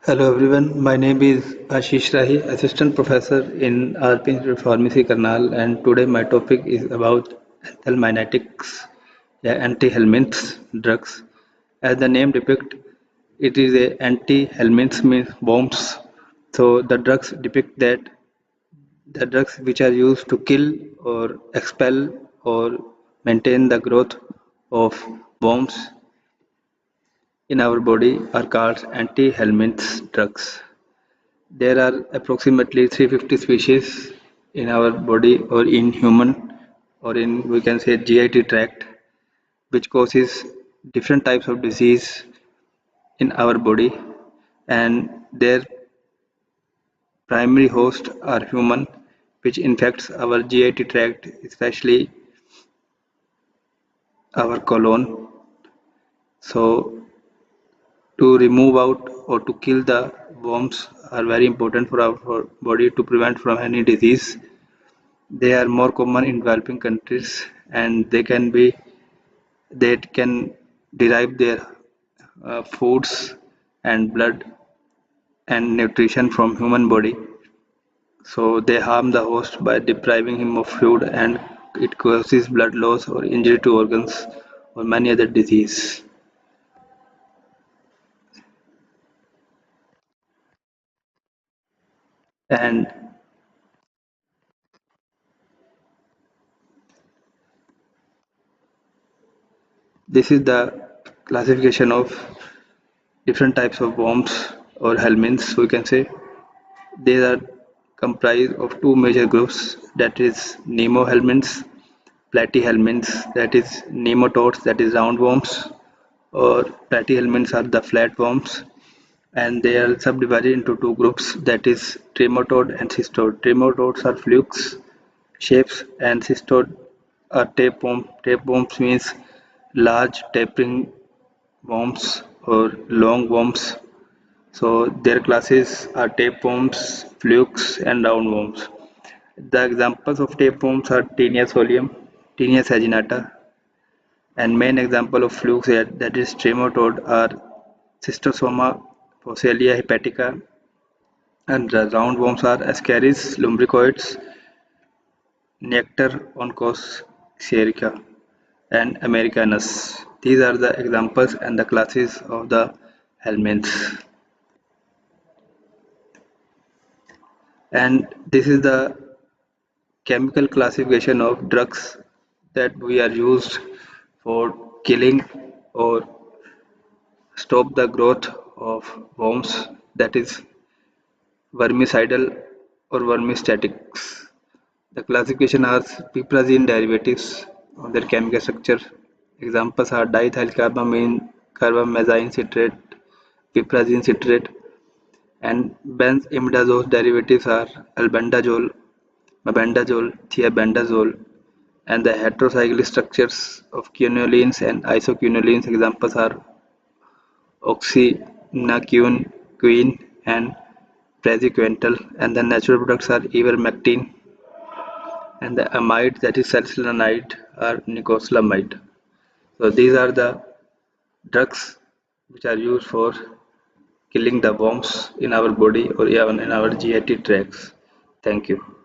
Hello everyone, my name is Ashish Rahi, Assistant Professor in RPIIT Pharmacy Karnal, and today my topic is about anthelminetics, anti-helminths drugs. As the name depicts, it is a anti-helminths means bombs. So the drugs depict that the drugs which are used to kill or expel or maintain the growth of worms in our body are called anti-helminths drugs. There are approximately 350 species in our body or in human or in we can say GIT tract which causes different types of disease in our body, and their primary host are human, which infects our GIT tract, especially our colon. So to remove out or to kill the worms are very important for our body to prevent from any disease. They are more common in developing countries, and they can derive their foods and blood and nutrition from human body. So they harm the host by depriving him of food, and it causes blood loss or injury to organs or many other disease. And this is the classification of different types of worms or helminths. We can say they are comprised of two major groups, that is nemohelminths, platyhelminths, that is nematodes, that is roundworms, or platyhelminths are the flatworms, and they are subdivided into two groups, that is trematode and cystode. Trematodes are flukes shapes and cystode are tapeworm. Tapeworms means large tapering worms or long worms. So their classes are tapeworms, flukes, and roundworms. The examples of tapeworms are Taenia solium, Taenia saginata, and main example of flukes that is trematode are Cystosoma Phocalia hepatica, and the roundworms are Ascaris lumbricoides, Nectar oncos xerica, and Americanus. These are the examples and the classes of the helminths. And this is the chemical classification of drugs that we are used for killing or stop the growth of worms, that is vermicidal or vermistatics. The classification has piperazine derivatives on their chemical structure. Examples are diethylcarbamine, carbamazine citrate, piperazine citrate, and benzimidazole derivatives are albendazole, mebendazole, thiabendazole, and the heterocyclic structures of quinolines and isoquinolines. Examples are oxynaquine, quine, and praziquantel, and the natural products are ivermectin, and the amide, that is salicylanide, or nicotinamide. So these are the drugs which are used for killing the worms in our body or even in our GIT tracts. Thank you.